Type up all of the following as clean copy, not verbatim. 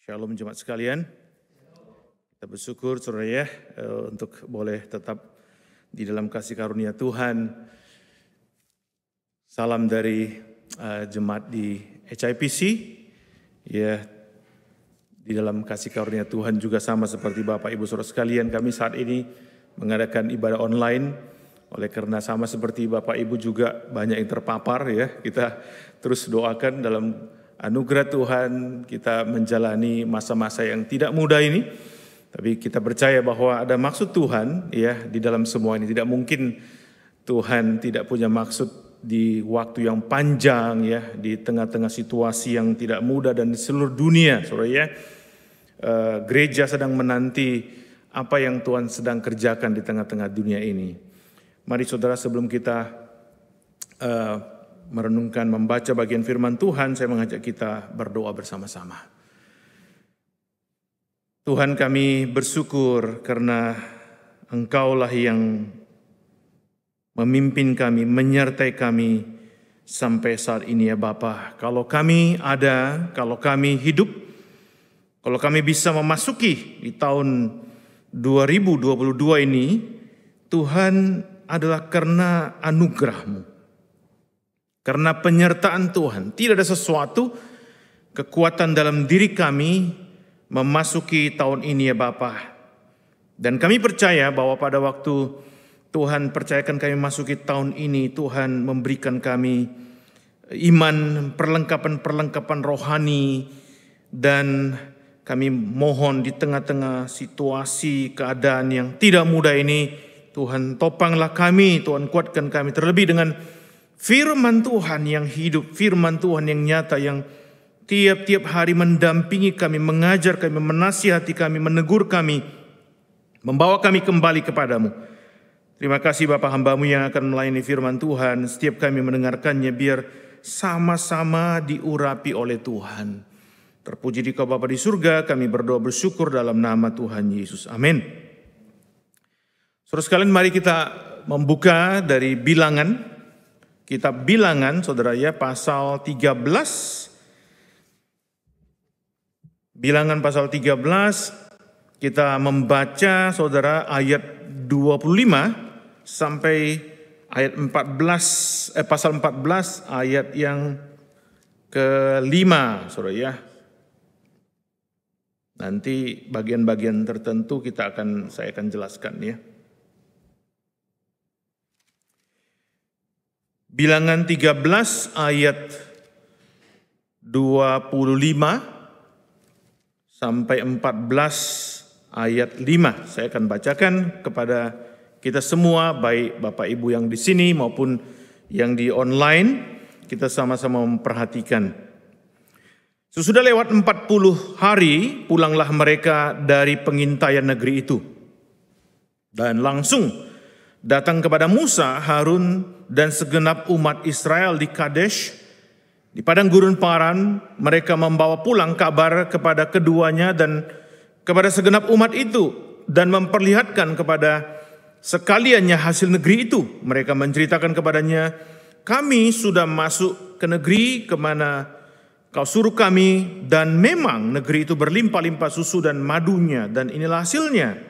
Shalom jemaat sekalian. Kita bersyukur saudara ya untuk boleh tetap di dalam kasih karunia Tuhan. Salam dari jemaat di HIPC. Ya, di dalam kasih karunia Tuhan juga sama seperti Bapak Ibu saudara sekalian, kami saat ini mengadakan ibadah online. Oleh karena sama seperti Bapak Ibu juga banyak yang terpapar ya, kita terus doakan dalam anugerah Tuhan kita menjalani masa-masa yang tidak mudah ini. Tapi kita percaya bahwa ada maksud Tuhan ya di dalam semua ini. Tidak mungkin Tuhan tidak punya maksud di waktu yang panjang ya, di tengah-tengah situasi yang tidak mudah dan di seluruh dunia. Saudara ya, gereja sedang menanti apa yang Tuhan sedang kerjakan di tengah-tengah dunia ini. Mari saudara, sebelum kita merenungkan, membaca bagian firman Tuhan, saya mengajak kita berdoa bersama-sama. Tuhan, kami bersyukur karena Engkaulah yang memimpin kami, menyertai kami sampai saat ini ya Bapa. Kalau kami ada, kalau kami hidup, kalau kami bisa memasuki di tahun 2022 ini, Tuhan adalah karena anugerah-Mu. Karena penyertaan Tuhan, tidak ada sesuatu kekuatan dalam diri kami memasuki tahun ini ya Bapa. Dan kami percaya bahwa pada waktu Tuhan percayakan kami masuki tahun ini, Tuhan memberikan kami iman, perlengkapan-perlengkapan rohani, dan kami mohon di tengah-tengah situasi keadaan yang tidak mudah ini, Tuhan topanglah kami, Tuhan kuatkan kami, terlebih dengan firman Tuhan yang hidup, firman Tuhan yang nyata, yang tiap-tiap hari mendampingi kami, mengajar kami, menasihati kami, menegur kami, membawa kami kembali kepadamu. Terima kasih Bapa, hamba-Mu yang akan melayani firman Tuhan. Setiap kami mendengarkannya, biar sama-sama diurapi oleh Tuhan. Terpuji Dikau Bapa di surga, kami berdoa bersyukur dalam nama Tuhan Yesus. Amin. Saudara sekalian, mari kita membuka dari Bilangan. Kitab Bilangan, saudara ya, pasal 13. Bilangan pasal 13, kita membaca saudara ayat 25 sampai ayat 14, pasal 14 ayat yang ke-5, saudara ya. Nanti bagian-bagian tertentu saya akan jelaskan ya. Bilangan 13 ayat 25 sampai 14 ayat 5. Saya akan bacakan kepada kita semua, baik Bapak Ibu yang di sini maupun yang di online, kita sama-sama memperhatikan. Sesudah lewat 40 hari, pulanglah mereka dari pengintaian negeri itu. Dan langsung datang kepada Musa, Harun, dan segenap umat Israel di Kadesh, di padang gurun Paran. Mereka membawa pulang kabar kepada keduanya dan kepada segenap umat itu, dan memperlihatkan kepada sekaliannya hasil negeri itu. Mereka menceritakan kepadanya, kami sudah masuk ke negeri kemana kau suruh kami, dan memang negeri itu berlimpah-limpah susu dan madunya, dan inilah hasilnya.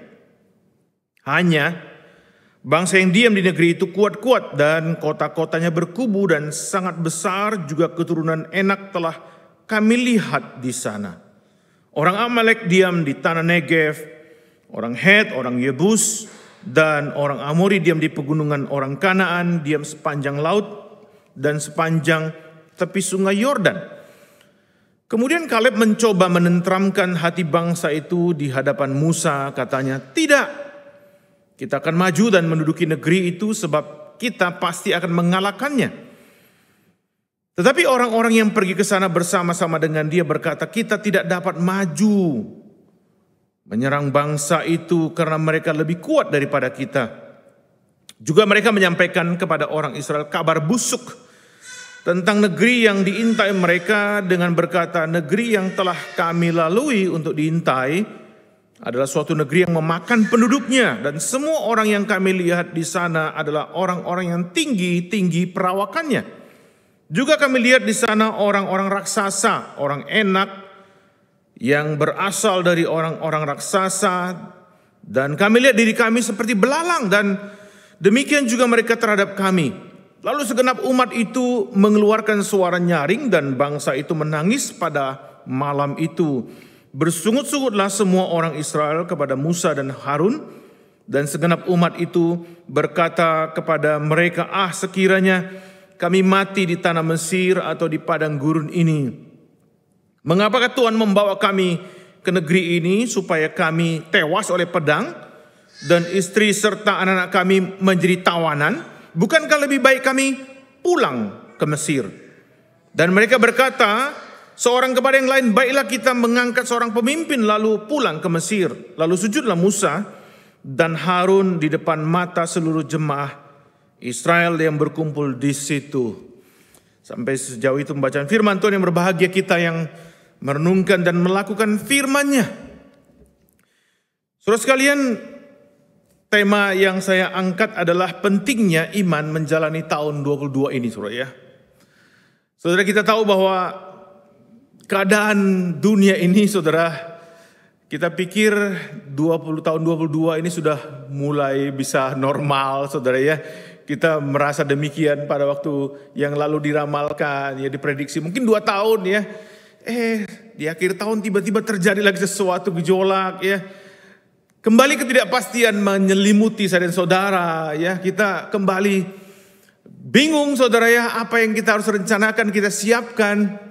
Hanya bangsa yang diam di negeri itu kuat-kuat, dan kota-kotanya berkubu dan sangat besar, juga keturunan Enak telah kami lihat di sana. Orang Amalek diam di tanah Negev, orang Het, orang Yebus, dan orang Amori diam di pegunungan, orang Kanaan diam sepanjang laut dan sepanjang tepi sungai Yordan. Kemudian Kaleb mencoba menenteramkan hati bangsa itu di hadapan Musa, katanya, tidak, kita akan maju dan menduduki negeri itu sebab kita pasti akan mengalahkannya. Tetapi orang-orang yang pergi ke sana bersama-sama dengan dia berkata, kita tidak dapat maju menyerang bangsa itu karena mereka lebih kuat daripada kita. Juga mereka menyampaikan kepada orang Israel kabar busuk tentang negeri yang diintai mereka dengan berkata, negeri yang telah kami lalui untuk diintai adalah suatu negeri yang memakan penduduknya, dan semua orang yang kami lihat di sana adalah orang-orang yang tinggi-tinggi perawakannya. Juga kami lihat di sana orang-orang raksasa, orang Enak, yang berasal dari orang-orang raksasa, dan kami lihat diri kami seperti belalang, dan demikian juga mereka terhadap kami. Lalu segenap umat itu mengeluarkan suara nyaring, dan bangsa itu menangis pada malam itu. Bersungut-sungutlah semua orang Israel kepada Musa dan Harun, dan segenap umat itu berkata kepada mereka, sekiranya kami mati di tanah Mesir atau di padang gurun ini. Mengapakah Tuhan membawa kami ke negeri ini supaya kami tewas oleh pedang dan istri serta anak-anak kami menjadi tawanan? Bukankah lebih baik kami pulang ke Mesir? Dan mereka berkata seorang kepada yang lain, baiklah kita mengangkat seorang pemimpin lalu pulang ke Mesir. Lalu sujudlah Musa dan Harun di depan mata seluruh jemaah Israel yang berkumpul di situ. Sampai sejauh itu pembacaan firman Tuhan. Yang berbahagia kita yang merenungkan dan melakukan firman-Nya. Saudara sekalian, tema yang saya angkat adalah pentingnya iman menjalani tahun 22 ini, saudara ya. Saudara, kita tahu bahwa keadaan dunia ini, saudara, kita pikir tahun 22 ini sudah mulai bisa normal, saudara ya. Kita merasa demikian pada waktu yang lalu diramalkan, ya diprediksi mungkin 2 tahun ya. Di akhir tahun tiba-tiba terjadi lagi sesuatu gejolak ya. Kembali ketidakpastian menyelimuti saya dan saudara ya. Kita kembali bingung saudara ya, apa yang kita harus rencanakan, kita siapkan.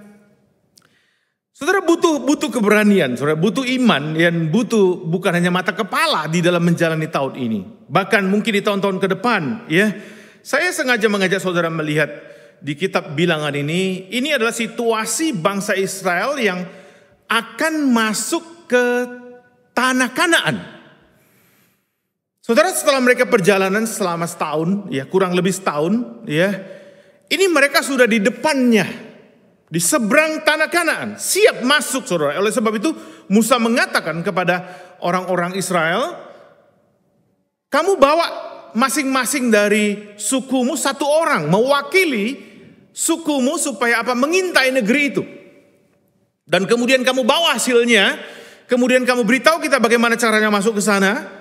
Saudara butuh keberanian, saudara butuh iman, yang butuh bukan hanya mata kepala di dalam menjalani tahun ini. Bahkan mungkin di tahun-tahun ke depan ya. Saya sengaja mengajak saudara melihat di kitab Bilangan ini adalah situasi bangsa Israel yang akan masuk ke tanah Kanaan. Saudara, setelah mereka perjalanan selama setahun, ya kurang lebih setahun, ya ini mereka sudah di depannya, di seberang tanah Kanaan, siap masuk, saudara. Oleh sebab itu Musa mengatakan kepada orang-orang Israel, kamu bawa masing-masing dari sukumu satu orang mewakili sukumu supaya mengintai negeri itu. Dan kemudian kamu bawa hasilnya, kemudian kamu beritahu kita bagaimana caranya masuk ke sana.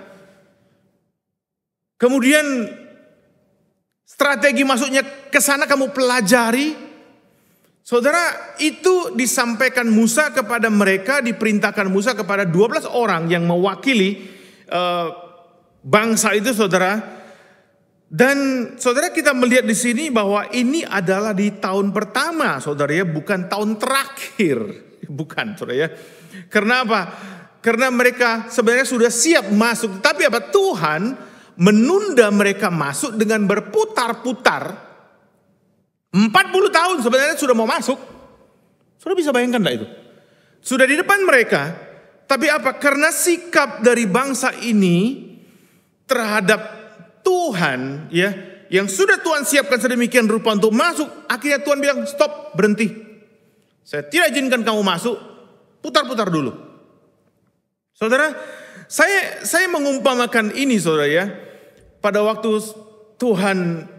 Kemudian strategi masuknya ke sana kamu pelajari. Saudara, itu disampaikan Musa kepada mereka, diperintahkan Musa kepada 12 orang yang mewakili bangsa itu, saudara. Dan saudara, kita melihat di sini bahwa ini adalah di tahun pertama, saudara ya, bukan tahun terakhir, bukan, saudara ya. Karena apa? Karena mereka sebenarnya sudah siap masuk, tapi Tuhan menunda mereka masuk dengan berputar-putar. 40 tahun sebenarnya sudah mau masuk. Saudara bisa bayangkan enggak itu? Sudah di depan mereka, tapi karena sikap dari bangsa ini terhadap Tuhan ya, yang sudah Tuhan siapkan sedemikian rupa untuk masuk, akhirnya Tuhan bilang stop, berhenti. Saya tidak izinkan kamu masuk, putar-putar dulu. Saudara, saya mengumpamakan ini, saudara ya. Pada waktu Tuhan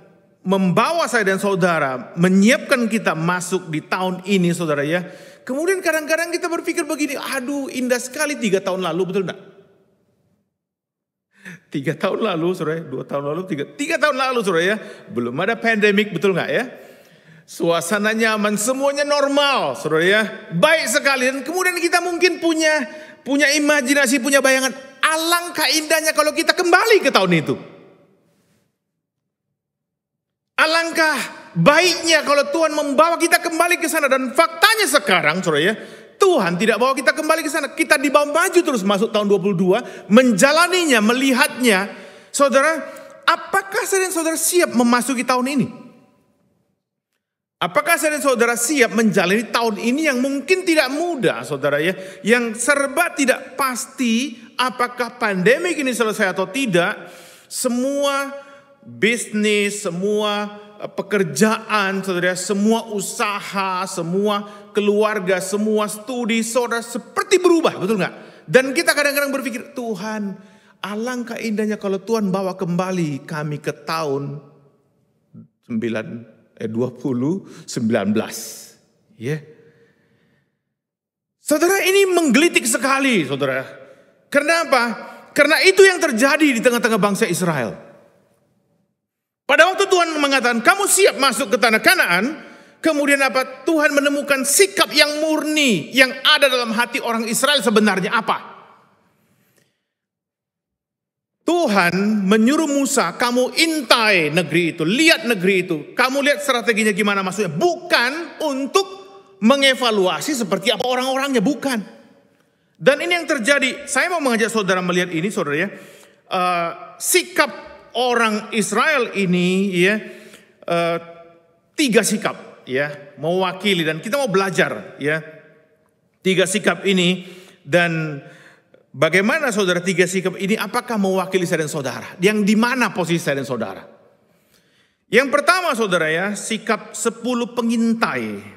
membawa saya dan saudara, menyiapkan kita masuk di tahun ini, saudara ya. Kemudian kadang-kadang kita berpikir begini, aduh indah sekali 3 tahun lalu, betul enggak? 3 tahun lalu, saudara, 2 tahun lalu, 3 tahun lalu, saudara ya, belum ada pandemik, betul nggak ya? Suasana nyaman, semuanya normal, saudara ya, baik sekali. Dan kemudian kita mungkin punya imajinasi, punya bayangan, alangkah indahnya kalau kita kembali ke tahun itu. Alangkah baiknya kalau Tuhan membawa kita kembali ke sana. Dan faktanya sekarang, saudara ya, Tuhan tidak bawa kita kembali ke sana. Kita dibawa maju terus masuk tahun 22, menjalaninya, melihatnya. Saudara, apakah saya dan saudara siap memasuki tahun ini? Apakah saya dan saudara siap menjalani tahun ini yang mungkin tidak mudah, saudara ya? Yang serba tidak pasti apakah pandemi ini selesai atau tidak. Semua bisnis, semua pekerjaan, saudara, semua usaha, semua keluarga, semua studi, saudara, seperti berubah, betul nggak? Dan kita kadang-kadang berpikir, Tuhan, alangkah indahnya kalau Tuhan bawa kembali kami ke tahun 2019. Ya. Saudara, ini menggelitik sekali, saudara. Karena apa? Karena itu yang terjadi di tengah-tengah bangsa Israel. Pada waktu Tuhan mengatakan, kamu siap masuk ke tanah Kanaan, kemudian apa? Tuhan menemukan sikap yang murni yang ada dalam hati orang Israel sebenarnya apa? Tuhan menyuruh Musa, kamu intai negeri itu, lihat negeri itu. Kamu lihat strateginya gimana maksudnya. Bukan untuk mengevaluasi seperti apa orang-orangnya, bukan. Dan ini yang terjadi. Saya mau mengajak saudara melihat ini, saudara ya. Sikap orang Israel ini ya, 3 sikap ya, mewakili, dan kita mau belajar ya 3 sikap ini. Dan bagaimana saudara 3 sikap ini, apakah mewakili saya dan saudara? Yang di mana posisi saya dan saudara? Yang pertama saudara ya, sikap 10 pengintai.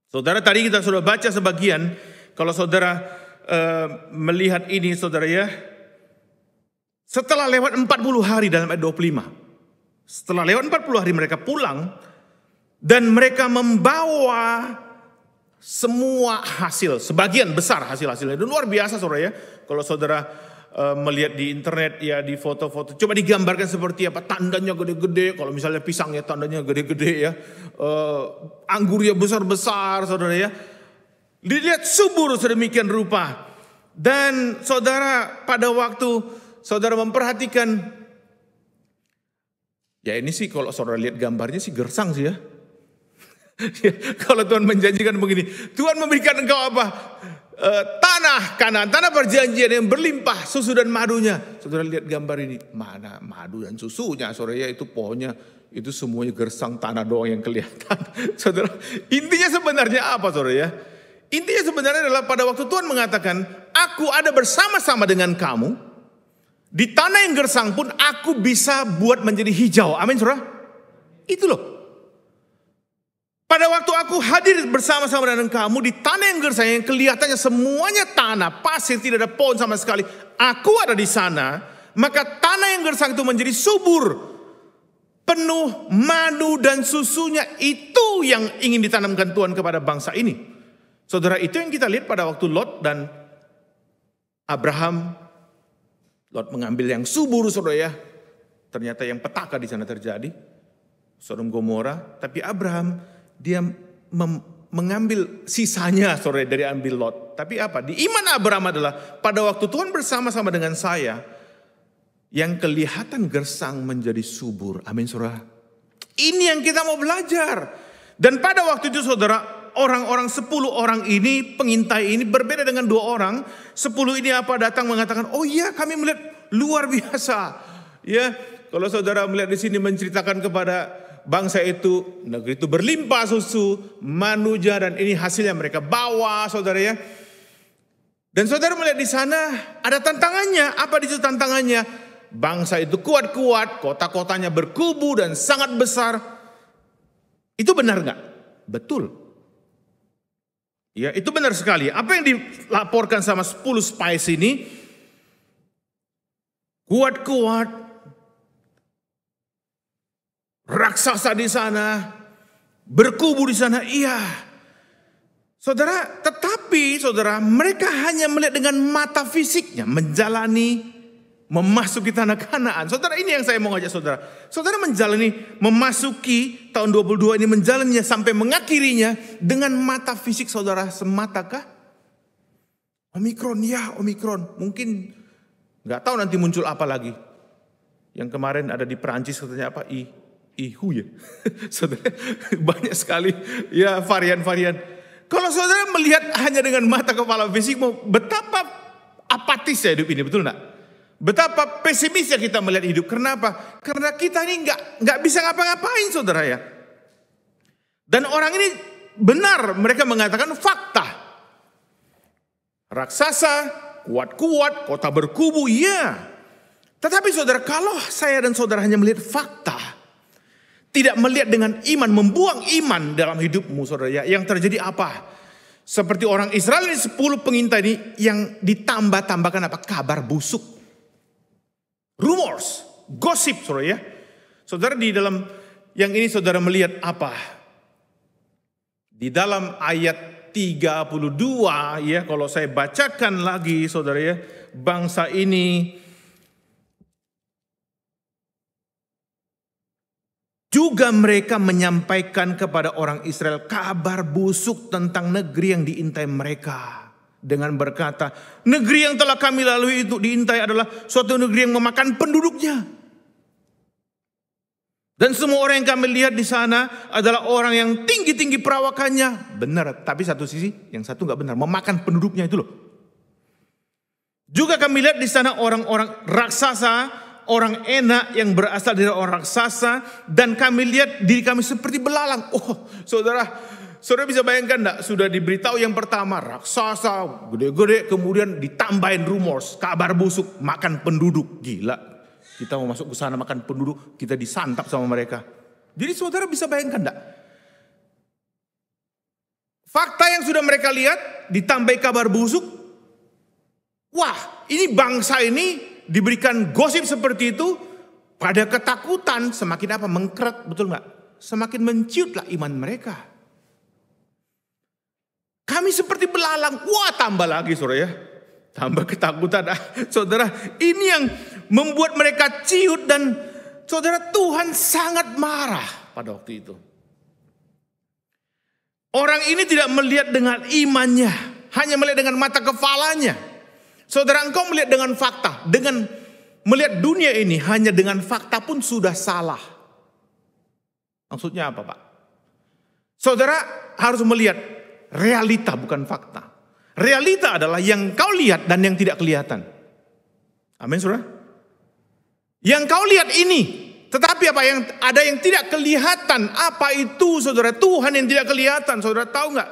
Saudara, tadi kita sudah baca sebagian. Kalau saudara melihat ini saudara ya, setelah lewat 40 hari dalam ayat 25. Setelah lewat 40 hari mereka pulang. Dan mereka membawa semua hasil, sebagian besar hasil-hasilnya. Dan luar biasa saudara ya. Kalau saudara melihat di internet ya, di foto-foto, coba digambarkan seperti apa, tandanya gede-gede. Kalau misalnya pisangnya tandanya gede-gede ya, anggurnya besar-besar saudara ya. Dilihat subur sedemikian rupa. Dan saudara, pada waktu saudara memperhatikan, ya ini sih kalau saudara lihat gambarnya sih gersang sih ya. Kalau Tuhan menjanjikan begini, Tuhan memberikan engkau apa? Tanah Kanaan, tanah perjanjian yang berlimpah susu dan madunya. Saudara lihat gambar ini, mana madu dan susunya saudara ya, itu pohonnya itu semuanya gersang, tanah doang yang kelihatan. Saudara, intinya sebenarnya apa saudara ya? Intinya sebenarnya adalah pada waktu Tuhan mengatakan, aku ada bersama-sama dengan kamu, di tanah yang gersang pun aku bisa buat menjadi hijau. Amin saudara. Itu loh. Pada waktu aku hadir bersama-sama dengan kamu di tanah yang gersang yang kelihatannya semuanya tanah, pasir, tidak ada pohon sama sekali. Aku ada di sana, maka tanah yang gersang itu menjadi subur, penuh madu dan susunya. Itu yang ingin ditanamkan Tuhan kepada bangsa ini. Saudara, itu yang kita lihat pada waktu Lot dan Abraham. Lot mengambil yang subur saudara ya. Ternyata yang petaka di sana terjadi, Sodom Gomora. Tapi Abraham dia mengambil sisanya saudara dari ambil Lot. Tapi apa? Di iman Abraham adalah pada waktu Tuhan bersama-sama dengan saya, yang kelihatan gersang menjadi subur. Amin saudara. Ini yang kita mau belajar. Dan pada waktu itu saudara, orang-orang 10 orang ini, pengintai ini berbeda dengan 2 orang. 10 ini apa datang mengatakan, oh iya kami melihat luar biasa. Ya, kalau saudara melihat di sini menceritakan kepada bangsa itu, negeri itu berlimpah susu, manuja, dan ini hasilnya mereka bawa saudara ya. Dan saudara melihat di sana ada tantangannya. Apa di situ tantangannya? Bangsa itu kuat-kuat, kota-kotanya berkubu dan sangat besar. Itu benar nggak? Betul. Ya, itu benar sekali. Apa yang dilaporkan sama 10 spies ini, kuat-kuat, raksasa di sana, berkubu di sana, iya. Saudara, tetapi saudara, mereka hanya melihat dengan mata fisiknya, memasuki tanah Kanaan. Saudara, ini yang saya mau ngajak saudara. Saudara memasuki tahun 22 ini, menjalaninya sampai mengakhirinya dengan mata fisik saudara sematakah? Omikron, ya Omikron. Mungkin nggak tahu nanti muncul apa lagi. Yang kemarin ada di Perancis katanya apa? Ihu ya. Saudara, banyak sekali ya varian-varian. Kalau saudara melihat hanya dengan mata kepala fisik, betapa apatis ya hidup ini, betul enggak? Betapa pesimisnya kita melihat hidup. Kenapa? Karena kita ini nggak bisa ngapa-ngapain saudara ya. Dan orang ini benar, mereka mengatakan fakta. Raksasa, kuat-kuat, kota berkubu, iya. Tetapi saudara, kalau saya dan saudara hanya melihat fakta, tidak melihat dengan iman, membuang iman dalam hidupmu saudara ya, yang terjadi apa? Seperti orang Israel ini 10 pengintai ini yang ditambah-tambahkan apa? Kabar busuk. Rumors, gosip saudara ya. Saudara, di dalam yang ini saudara melihat apa? Di dalam ayat 32 ya, kalau saya bacakan lagi saudara ya, bangsa ini juga mereka menyampaikan kepada orang Israel kabar busuk tentang negeri yang diintai mereka. Dengan berkata, negeri yang telah kami lalui itu diintai adalah suatu negeri yang memakan penduduknya. Dan semua orang yang kami lihat di sana adalah orang yang tinggi-tinggi perawakannya. Benar, tapi satu sisi, yang satu nggak benar. Memakan penduduknya itu loh. Juga kami lihat di sana orang-orang raksasa, orang enak yang berasal dari orang raksasa. Dan kami lihat diri kami seperti belalang. Oh saudara bisa bayangkan enggak? Sudah diberitahu yang pertama raksasa, gede-gede, kemudian ditambahin rumors, kabar busuk, makan penduduk. Gila, kita mau masuk ke sana makan penduduk, kita disantap sama mereka. Jadi saudara bisa bayangkan enggak? Fakta yang sudah mereka lihat, ditambah kabar busuk. Wah, ini bangsa ini diberikan gosip seperti itu, pada ketakutan semakin apa? Mengkeret, betul enggak? Semakin menciutlah iman mereka. Kami seperti belalang. Wah, tambah lagi saudara ya. Tambah ketakutan. Saudara, ini yang membuat mereka ciut dan saudara, Tuhan sangat marah pada waktu itu. Orang ini tidak melihat dengan imannya, hanya melihat dengan mata kepalanya. Saudara, engkau melihat dengan fakta, dengan melihat dunia ini hanya dengan fakta pun sudah salah. Maksudnya apa, Pak? Saudara harus melihat realita, bukan fakta. Realita adalah yang kau lihat dan yang tidak kelihatan. Amin, saudara. Yang kau lihat ini, tetapi apa yang ada yang tidak kelihatan? Apa itu, saudara? Tuhan yang tidak kelihatan. Saudara tahu nggak?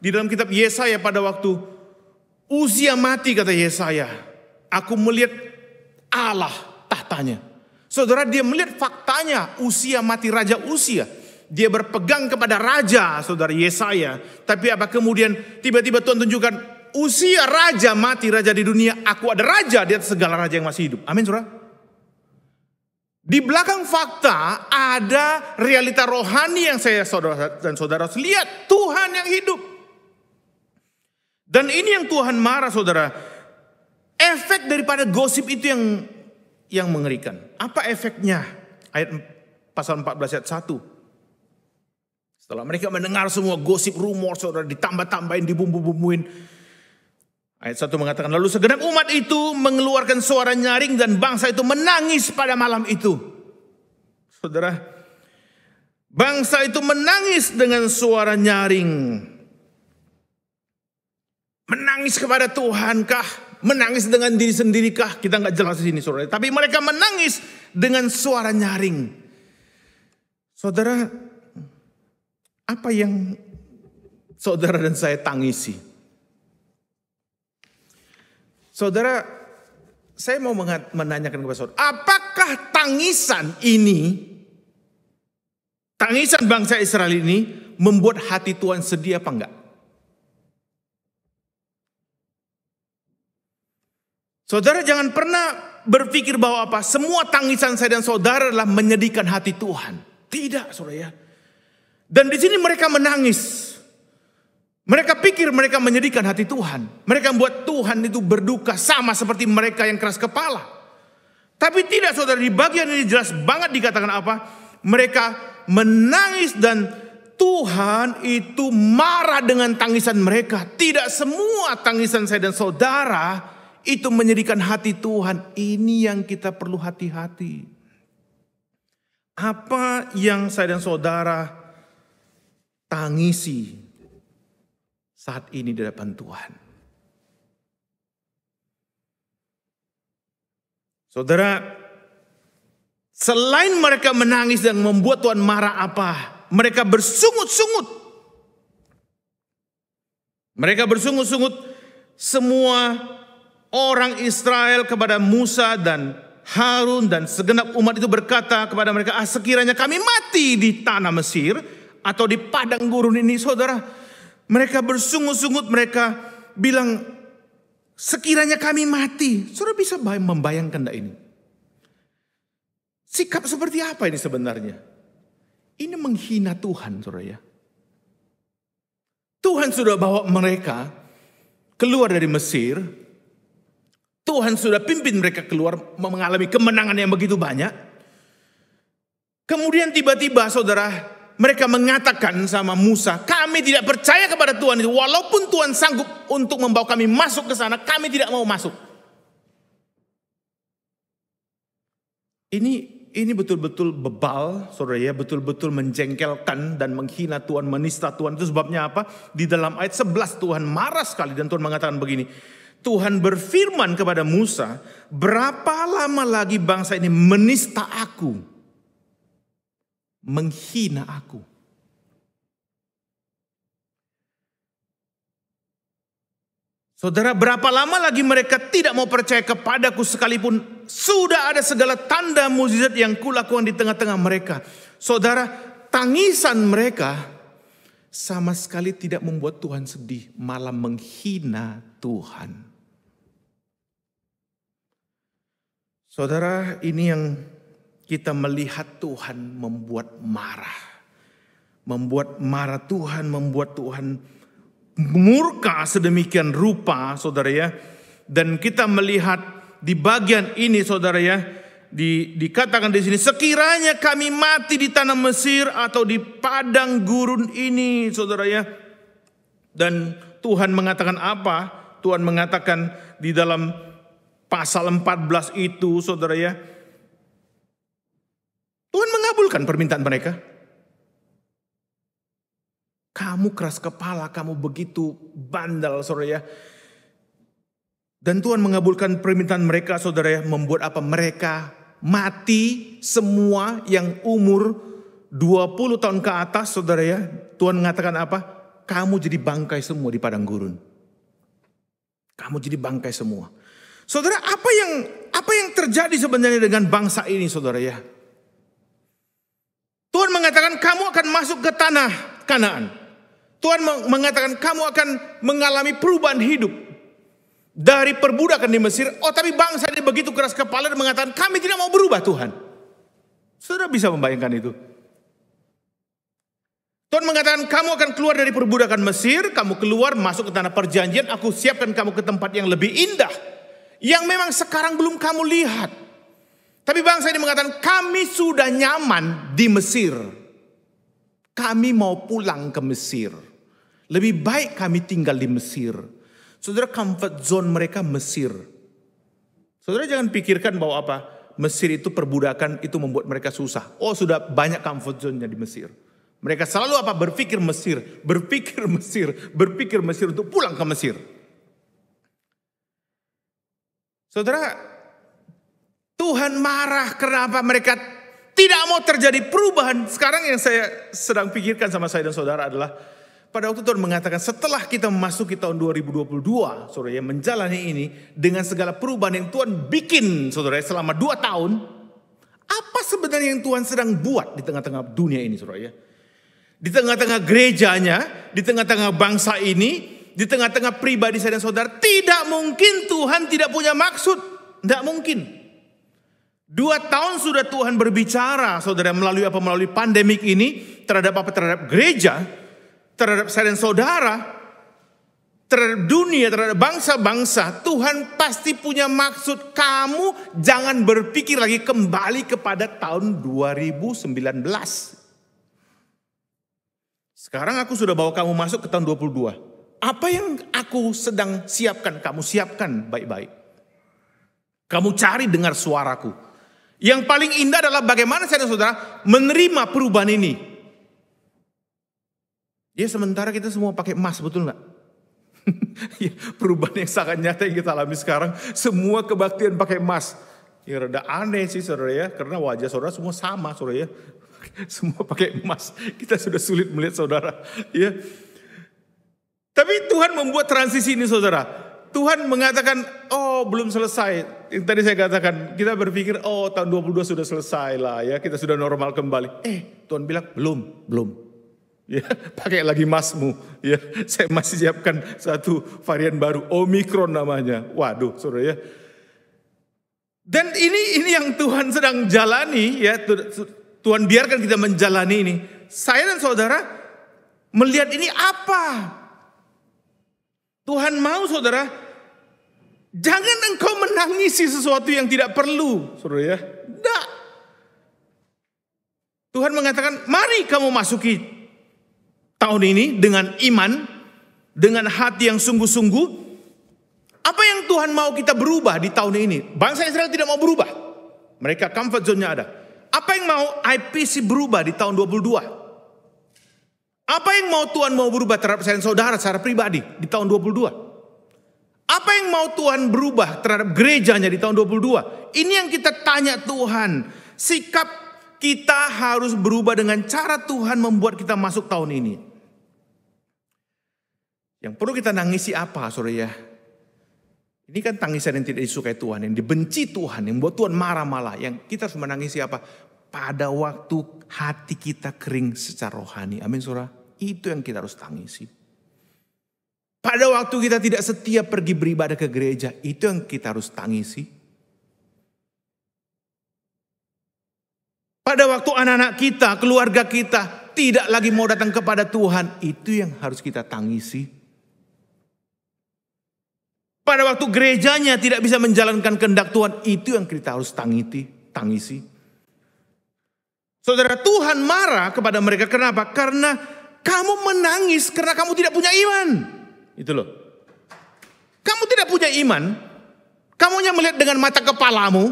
Di dalam kitab Yesaya pada waktu Uzia mati, kata Yesaya, aku melihat Allah tahtanya. Saudara, dia melihat faktanya. Uzia mati, Raja Uzia. Dia berpegang kepada raja, saudara Yesaya. Tapi apa kemudian tiba-tiba Tuhan tunjukkan, Uzia raja mati, raja di dunia. Aku ada raja di atas segala raja yang masih hidup. Amin, saudara. Di belakang fakta ada realita rohani yang saya saudara dan saudara lihat. Tuhan yang hidup. Dan ini yang Tuhan marah, saudara. Efek daripada gosip itu yang mengerikan. Apa efeknya? Ayat pasal 14 ayat 1. Setelah mereka mendengar semua gosip, rumor, saudara, ditambah-tambahin, dibumbu-bumbuin. Ayat 1 mengatakan, lalu segenap umat itu mengeluarkan suara nyaring dan bangsa itu menangis pada malam itu. Saudara, bangsa itu menangis dengan suara nyaring. Menangis kepada Tuhankah? Menangis dengan diri sendirikah? Kita nggak jelas di sini, saudara. Tapi mereka menangis dengan suara nyaring. Saudara, apa yang saudara dan saya tangisi? Saudara, saya mau menanyakan kepada saudara, apakah tangisan ini, tangisan bangsa Israel ini membuat hati Tuhan sedih apa enggak? Saudara jangan pernah berpikir bahwa apa, semua tangisan saya dan saudara adalah menyedihkan hati Tuhan. Tidak, saudara ya. Dan di sini mereka menangis. Mereka pikir mereka menyedihkan hati Tuhan. Mereka membuat Tuhan itu berduka sama seperti mereka yang keras kepala. Tapi tidak, saudara, di bagian ini jelas banget dikatakan apa? Mereka menangis dan Tuhan itu marah dengan tangisan mereka. Tidak semua tangisan saya dan saudara itu menyedihkan hati Tuhan. Ini yang kita perlu hati-hati. Apa yang saya dan saudara tangisi saat ini di depan Tuhan? Saudara, selain mereka menangis dan membuat Tuhan marah apa? Mereka bersungut-sungut. Mereka bersungut-sungut. Semua orang Israel kepada Musa dan Harun dan segenap umat itu berkata kepada mereka, sekiranya kami mati di tanah Mesir atau di padang gurun ini, saudara. Mereka bersungut-sungut, mereka bilang, sekiranya kami mati. Saudara bisa membayangkan enggak ini? Sikap seperti apa ini sebenarnya? Ini menghina Tuhan, saudara ya. Tuhan sudah bawa mereka keluar dari Mesir. Tuhan sudah pimpin mereka keluar mengalami kemenangan yang begitu banyak. Kemudian tiba-tiba saudara, mereka mengatakan sama Musa, kami tidak percaya kepada Tuhan itu. Walaupun Tuhan sanggup untuk membawa kami masuk ke sana, kami tidak mau masuk. Ini betul-betul bebal, saudara ya, betul-betul menjengkelkan dan menghina Tuhan, menista Tuhan. Itu sebabnya apa? Di dalam ayat 11 Tuhan marah sekali dan Tuhan mengatakan begini. Tuhan berfirman kepada Musa, berapa lama lagi bangsa ini menista aku, menghina aku. Saudara, berapa lama lagi mereka tidak mau percaya kepadaku sekalipun sudah ada segala tanda mukjizat yang kulakukan di tengah-tengah mereka. Saudara, tangisan mereka sama sekali tidak membuat Tuhan sedih, malah menghina Tuhan. Saudara, ini yang kita melihat Tuhan membuat marah. Membuat marah Tuhan, membuat Tuhan murka sedemikian rupa, saudara ya. Dan kita melihat di bagian ini, saudara ya, dikatakan di sini, sekiranya kami mati di tanah Mesir atau di padang gurun ini, saudara ya. Dan Tuhan mengatakan apa? Tuhan mengatakan di dalam pasal 14 itu, saudara ya, Tuhan mengabulkan permintaan mereka. Kamu keras kepala, kamu begitu bandel, saudara ya. Dan Tuhan mengabulkan permintaan mereka, saudara ya, membuat apa? Mereka mati semua yang umur 20 tahun ke atas, saudara ya. Tuhan mengatakan apa? Kamu jadi bangkai semua di padang gurun. Kamu jadi bangkai semua. Saudara, apa yang terjadi sebenarnya dengan bangsa ini, saudara ya? Tuhan mengatakan kamu akan masuk ke tanah Kanaan. Tuhan mengatakan kamu akan mengalami perubahan hidup dari perbudakan di Mesir. Oh, tapi bangsa ini begitu keras kepala dan mengatakan kami tidak mau berubah, Tuhan. Saudara bisa membayangkan itu? Tuhan mengatakan kamu akan keluar dari perbudakan Mesir, kamu keluar masuk ke tanah perjanjian, aku siapkan kamu ke tempat yang lebih indah, yang memang sekarang belum kamu lihat. Tapi bangsa ini mengatakan kami sudah nyaman di Mesir. Kami mau pulang ke Mesir. Lebih baik kami tinggal di Mesir. Saudara, comfort zone mereka Mesir. Saudara jangan pikirkan bahwa apa? Mesir itu perbudakan itu membuat mereka susah. Oh, sudah banyak comfort zone-nya di Mesir. Mereka selalu apa? Berpikir Mesir untuk pulang ke Mesir. Saudara, Tuhan marah kenapa mereka tidak mau terjadi perubahan. Sekarang yang saya sedang pikirkan sama saya dan saudara adalah pada waktu Tuhan mengatakan setelah kita memasuki tahun 2022, saudara ya, menjalani ini dengan segala perubahan yang Tuhan bikin, saudara ya, selama 2 tahun, apa sebenarnya yang Tuhan sedang buat di tengah-tengah dunia ini, saudara ya? Di tengah-tengah gerejanya, di tengah-tengah bangsa ini, di tengah-tengah pribadi saya dan saudara, tidak mungkin Tuhan tidak punya maksud, tidak mungkin. 2 tahun sudah Tuhan berbicara, saudara, melalui apa? Melalui pandemik ini terhadap apa? Terhadap gereja, terhadap saya dan saudara, terhadap dunia, terhadap bangsa-bangsa. Tuhan pasti punya maksud. Kamu jangan berpikir lagi kembali kepada tahun 2019. Sekarang aku sudah bawa kamu masuk ke tahun 2022. Apa yang aku sedang siapkan, kamu siapkan baik-baik. Kamu cari dengar suaraku. Yang paling indah adalah bagaimana saya dan saudara menerima perubahan ini. Ya, sementara kita semua pakai emas, betul nggak? Ya, perubahan yang sangat nyata yang kita alami sekarang, semua kebaktian pakai emas. Ya rada aneh sih, saudara ya, karena wajah saudara semua sama, saudara ya. Semua pakai emas. Kita sudah sulit melihat saudara, ya. Tapi Tuhan membuat transisi ini, saudara. Tuhan mengatakan, oh belum selesai. Yang tadi saya katakan, kita berpikir, oh tahun 22 sudah selesai lah ya, kita sudah normal kembali. Tuhan bilang, belum. Ya, pakai lagi emasmu. Ya, saya masih siapkan satu varian baru, Omikron namanya. Waduh, saudara ya. Dan ini yang Tuhan sedang jalani, ya. Tuhan biarkan kita menjalani ini. Saya dan saudara melihat ini apa? Tuhan mau saudara, jangan engkau menangisi sesuatu yang tidak perlu, saudara ya. Tidak. Tuhan mengatakan, mari kamu masuki tahun ini dengan iman, dengan hati yang sungguh-sungguh. Apa yang Tuhan mau kita berubah di tahun ini? Bangsa Israel tidak mau berubah. Mereka comfort zone-nya ada. Apa yang mau IPC berubah di tahun 22? Apa yang mau Tuhan mau berubah terhadap saya dan saudara secara pribadi di tahun 22? Apa yang mau Tuhan berubah terhadap gerejanya di tahun 22? Ini yang kita tanya Tuhan. Sikap kita harus berubah dengan cara Tuhan membuat kita masuk tahun ini. Yang perlu kita nangisi apa, saudara ya? Ini kan tangisan yang tidak disukai Tuhan, yang dibenci Tuhan, yang buat Tuhan marah malah. Yang kita harus menangisi apa? Pada waktu hati kita kering secara rohani. Amin saudara. Itu yang kita harus tangisi. Pada waktu kita tidak setia pergi beribadah ke gereja. Itu yang kita harus tangisi. Pada waktu anak-anak kita, keluarga kita tidak lagi mau datang kepada Tuhan. Itu yang harus kita tangisi. Pada waktu gerejanya tidak bisa menjalankan kehendak Tuhan, itu yang kita harus tangisi. Saudara, Tuhan marah kepada mereka. Kenapa? Karena kamu menangis karena kamu tidak punya iman. Itu loh. Kamu tidak punya iman. Kamu hanya melihat dengan mata kepalamu.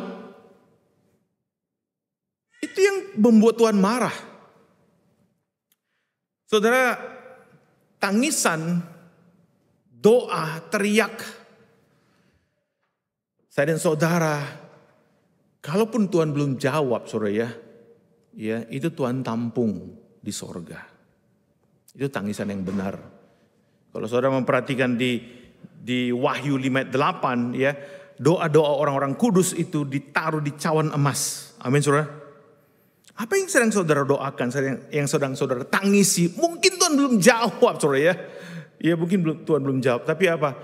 Itu yang membuat Tuhan marah. Saudara, tangisan, doa, teriak, saya dan saudara, kalaupun Tuhan belum jawab, saudara ya, itu Tuhan tampung di sorga. Itu tangisan yang benar. Kalau saudara memperhatikan di Wahyu 5 ayat 8, ya, doa-doa orang-orang kudus itu ditaruh di cawan emas. Amin, saudara. Apa yang sedang saudara doakan, yang sedang saudara tangisi? Mungkin Tuhan belum jawab, saudara ya. Ya mungkin Tuhan belum jawab, tapi apa?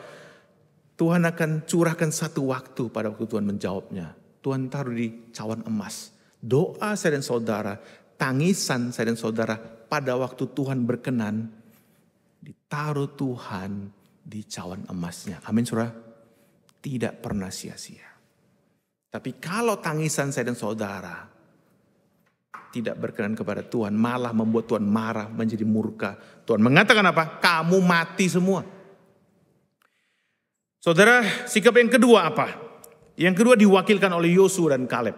Tuhan akan curahkan satu waktu pada waktu Tuhan menjawabnya. Tuhan taruh di cawan emas. Doa saya dan saudara, tangisan saya dan saudara pada waktu Tuhan berkenan, ditaruh Tuhan di cawan emasnya. Amin saudara. Tidak pernah sia-sia. Tapi kalau tangisan saya dan saudara tidak berkenan kepada Tuhan, malah membuat Tuhan marah, menjadi murka. Tuhan mengatakan apa? Kamu mati semua. Saudara, sikap yang kedua apa? Yang kedua diwakilkan oleh Yosua dan Kaleb.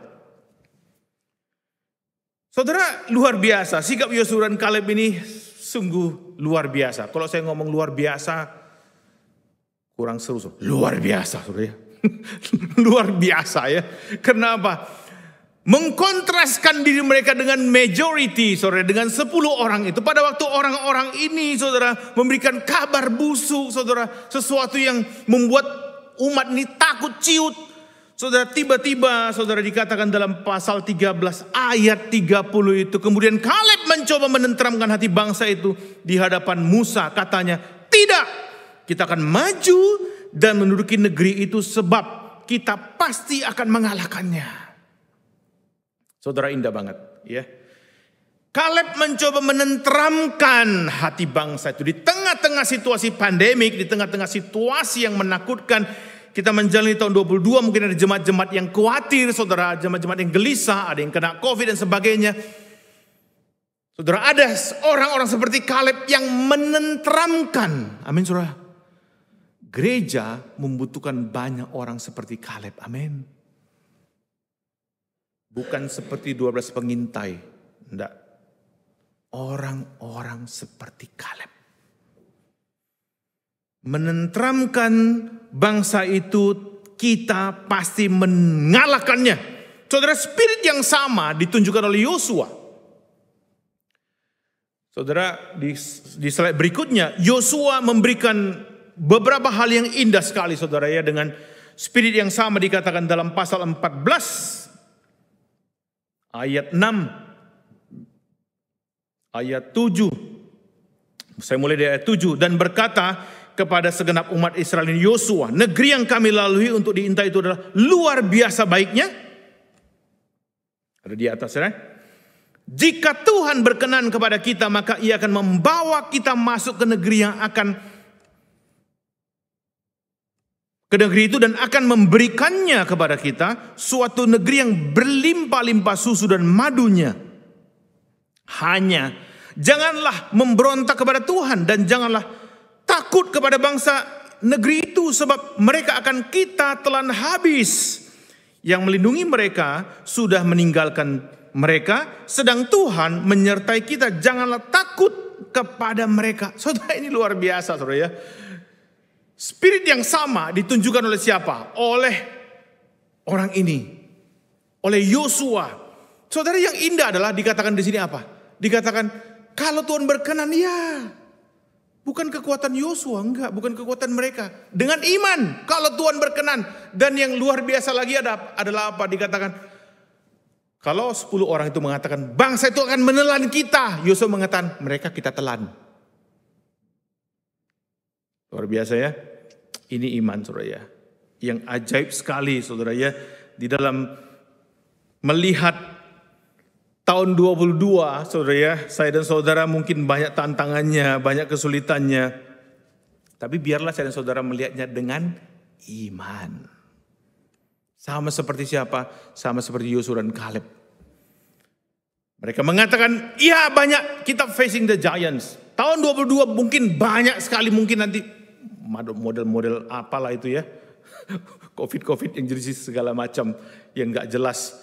Saudara, luar biasa. Sikap Yosua dan Kaleb ini sungguh luar biasa. Kalau saya ngomong luar biasa, kurang seru. Luar biasa, saudara. Luar biasa ya. Kenapa? Mengkontraskan diri mereka dengan majority, saudara, dengan 10 orang itu. Pada waktu orang-orang ini, saudara, memberikan kabar busuk, saudara, sesuatu yang membuat umat ini takut ciut. Saudara, tiba-tiba, saudara, dikatakan dalam pasal 13 ayat 30 itu, kemudian Kaleb mencoba menenteramkan hati bangsa itu di hadapan Musa. Katanya, tidak, kita akan maju dan menduduki negeri itu sebab kita pasti akan mengalahkannya. Saudara, indah banget ya. Kaleb mencoba menenteramkan hati bangsa itu di tengah-tengah situasi pandemik, di tengah-tengah situasi yang menakutkan. Kita menjalani tahun 22, mungkin ada jemaat-jemaat yang khawatir, saudara, jemaat-jemaat yang gelisah, ada yang kena COVID dan sebagainya. Saudara, ada orang-orang seperti Kaleb yang menenteramkan. Amin, saudara. Gereja membutuhkan banyak orang seperti Kaleb. Amin. Bukan seperti 12 pengintai. Enggak. Orang-orang seperti Kaleb. Menenteramkan bangsa itu, kita pasti mengalahkannya. Saudara, spirit yang sama ditunjukkan oleh Yosua. Saudara, di slide berikutnya, Yosua memberikan beberapa hal yang indah sekali, saudara ya, dengan spirit yang sama dikatakan dalam pasal 14. Ayat 6, ayat 7. Saya mulai dari ayat 7. Dan berkata kepada segenap umat Israel ini, Yosua, negeri yang kami lalui untuk diintai itu adalah luar biasa baiknya. Ada di atas ya. Jika Tuhan berkenan kepada kita, maka Ia akan membawa kita masuk ke negeri yang akan ke negeri itu dan akan memberikannya kepada kita, suatu negeri yang berlimpah-limpah susu dan madunya. Hanya janganlah memberontak kepada Tuhan dan janganlah takut kepada bangsa negeri itu, sebab mereka akan kita telan habis. Yang melindungi mereka sudah meninggalkan mereka, sedang Tuhan menyertai kita. Janganlah takut kepada mereka. Saudara, ini luar biasa, saudara ya. Spirit yang sama ditunjukkan oleh siapa? Oleh orang ini, oleh Yosua. Saudara, yang indah adalah dikatakan di sini apa? Dikatakan kalau Tuhan berkenan, ya. Bukan kekuatan Yosua, enggak, bukan kekuatan mereka. Dengan iman, kalau Tuhan berkenan. Dan yang luar biasa lagi adalah apa? Dikatakan, kalau 10 orang itu mengatakan, bangsa itu akan menelan kita. Yosua mengatakan, mereka kita telan. Luar biasa ya. Ini iman, saudara ya. Yang ajaib sekali, saudara ya. Di dalam melihat tahun 22, saudara ya, saya dan saudara mungkin banyak tantangannya, banyak kesulitannya. Tapi biarlah saya dan saudara melihatnya dengan iman. Sama seperti siapa? Sama seperti Yosua dan Kaleb. Mereka mengatakan, iya banyak, kita facing the giants. Tahun 22 mungkin banyak sekali, mungkin nanti model-model apalah itu ya. Covid yang jadi segala macam yang gak jelas.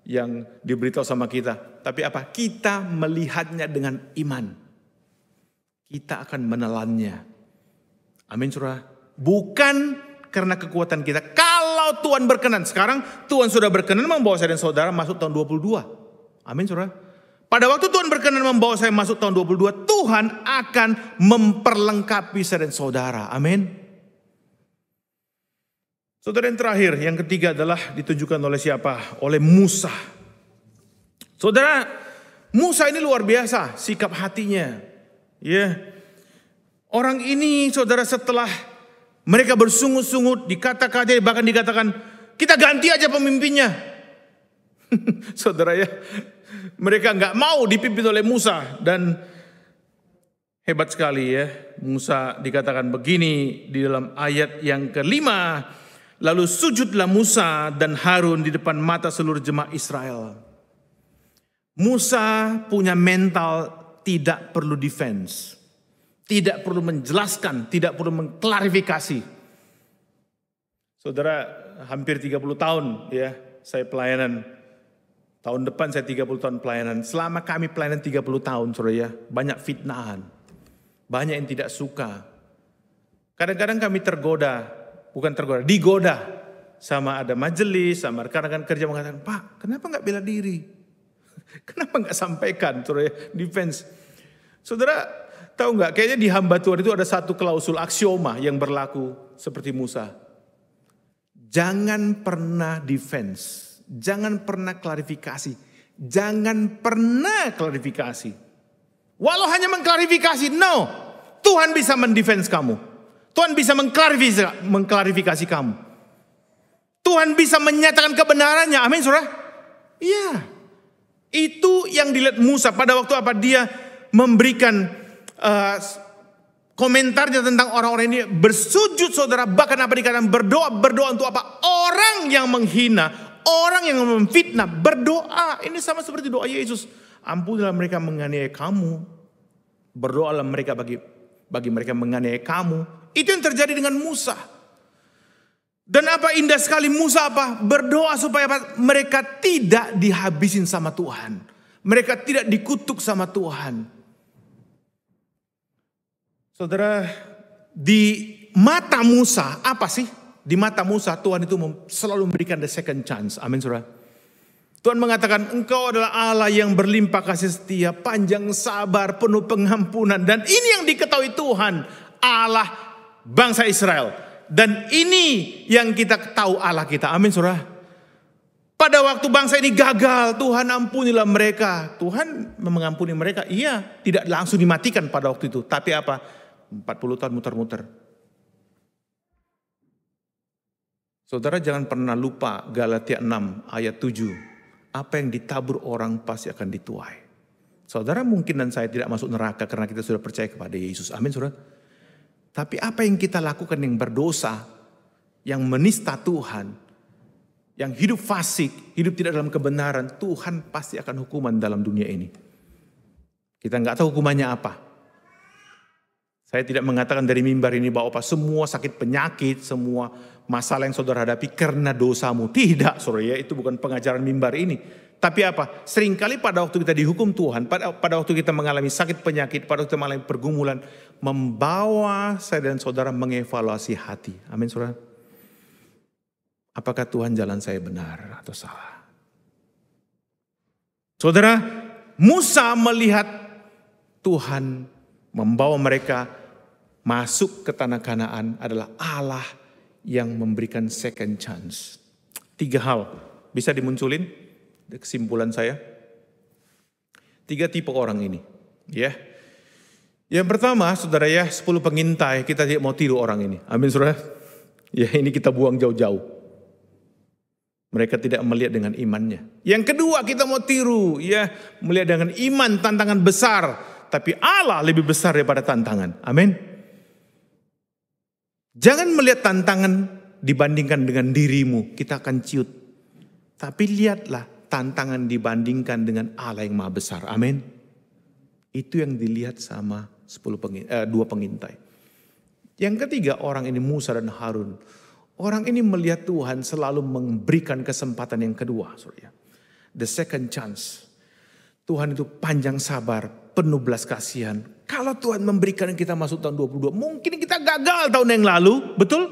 Yang diberitahu sama kita. Tapi apa? Kita melihatnya dengan iman. Kita akan menelannya. Amin, saudara. Bukan karena kekuatan kita. Kalau Tuhan berkenan. Sekarang Tuhan sudah berkenan membawa saya dan saudara masuk tahun 22. Amin, saudara. Pada waktu Tuhan berkenan membawa saya masuk tahun 22. Tuhan akan memperlengkapi saya dan saudara. Amin. Saudara, yang terakhir, yang ketiga adalah ditunjukkan oleh siapa? Oleh Musa. Saudara, Musa ini luar biasa sikap hatinya. Ya. Orang ini, saudara, setelah mereka bersungut-sungut, dikata-katai, bahkan dikatakan, kita ganti aja pemimpinnya. Saudara ya, mereka nggak mau dipimpin oleh Musa. Dan hebat sekali ya, Musa dikatakan begini di dalam ayat yang ke-5. Lalu sujudlah Musa dan Harun di depan mata seluruh jemaah Israel. Musa punya mental tidak perlu defense. Tidak perlu menjelaskan, tidak perlu mengklarifikasi. Saudara, hampir 30 tahun ya saya pelayanan. Tahun depan saya 30 tahun pelayanan. Selama kami pelayanan 30 tahun, saudara ya, banyak fitnahan. Banyak yang tidak suka. Kadang-kadang kami digoda sama ada majelis, sama rekan-rekan kerja mengatakan, Pak, kenapa nggak bela diri? Kenapa nggak sampaikan, saudara, defense? Saudara, tahu nggak? Kayaknya di hamba Tuhan itu ada satu klausul aksioma yang berlaku seperti Musa. Jangan pernah defense, jangan pernah klarifikasi, jangan pernah klarifikasi. Walau hanya mengklarifikasi, no, Tuhan bisa mendefense kamu. Tuhan bisa mengklarifikasi kamu. Tuhan bisa menyatakan kebenarannya. Amin, saudara? Iya. Itu yang dilihat Musa pada waktu apa? Dia memberikan komentarnya tentang orang-orang ini bersujud, saudara. Bahkan apa dikatakan berdoa untuk apa? Orang yang menghina, orang yang memfitnah, berdoa. Ini sama seperti doa Yesus. Ampunilah mereka menganiaya kamu. Berdoalah mereka bagi mereka menganiaya kamu. Itu yang terjadi dengan Musa. Dan apa indah sekali Musa apa? Berdoa supaya apa? Mereka tidak dihabisin sama Tuhan. Mereka tidak dikutuk sama Tuhan. Saudara, di mata Musa apa sih? Di mata Musa Tuhan itu selalu memberikan the second chance. Amin, saudara. Tuhan mengatakan, engkau adalah Allah yang berlimpah kasih setia, panjang sabar, penuh pengampunan. Dan ini yang diketahui Tuhan, Allah bangsa Israel. Dan ini yang kita tahu Allah kita. Amin, saudara. Pada waktu bangsa ini gagal, Tuhan ampunilah mereka. Tuhan mengampuni mereka. Iya, tidak langsung dimatikan pada waktu itu. Tapi apa? 40 tahun muter-muter. Saudara jangan pernah lupa Galatia 6 ayat 7. Apa yang ditabur orang pasti akan dituai. Saudara mungkin dan saya tidak masuk neraka karena kita sudah percaya kepada Yesus. Amin, saudara. Tapi apa yang kita lakukan yang berdosa, yang menista Tuhan, yang hidup fasik, hidup tidak dalam kebenaran, Tuhan pasti akan hukuman dalam dunia ini. Kita nggak tahu hukumannya apa. Saya tidak mengatakan dari mimbar ini bahwa semua sakit penyakit, semua masalah yang saudara hadapi karena dosamu. Tidak, saudara, ya, itu bukan pengajaran mimbar ini. Tapi apa? Seringkali pada waktu kita dihukum Tuhan, pada waktu kita mengalami sakit penyakit, pada waktu kita mengalami pergumulan, membawa saya dan saudara mengevaluasi hati. Amin, saudara. Apakah Tuhan jalan saya benar atau salah? Saudara, Musa melihat Tuhan membawa mereka masuk ke tanah Kanaan adalah Allah yang memberikan second chance. 3 hal bisa dimunculin kesimpulan saya. 3 tipe orang ini, ya. Yang pertama, saudara, ya, 10 pengintai, kita tidak mau tiru orang ini. Amin, saudara. Ya, ini kita buang jauh-jauh. Mereka tidak melihat dengan imannya. Yang kedua, kita mau tiru, ya, melihat dengan iman tantangan besar, tapi Allah lebih besar daripada tantangan. Amin. Jangan melihat tantangan dibandingkan dengan dirimu, kita akan ciut. Tapi lihatlah tantangan dibandingkan dengan Allah yang maha besar. Amin. Itu yang dilihat sama 2 pengintai. Yang ketiga, orang ini Musa dan Harun. Orang ini melihat Tuhan selalu memberikan kesempatan yang kedua. The second chance. Tuhan itu panjang sabar, penuh belas kasihan. Kalau Tuhan memberikan kita masuk tahun 22, mungkin kita gagal tahun yang lalu, betul?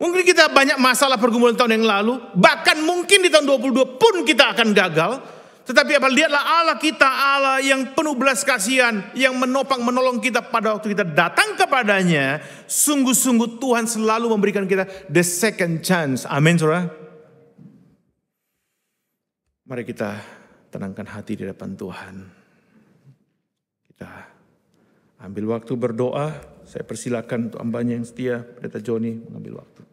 Mungkin kita banyak masalah pergumulan tahun yang lalu, bahkan mungkin di tahun 22 pun kita akan gagal. Tetapi apa? Lihatlah Allah kita, Allah yang penuh belas kasihan, yang menopang, menolong kita pada waktu kita datang kepadanya. Sungguh-sungguh Tuhan selalu memberikan kita the second chance. Amin, saudara. Mari kita tenangkan hati di depan Tuhan. Kita ambil waktu berdoa. Saya persilakan untuk hambanya yang setia, Pendeta Joni, mengambil waktu.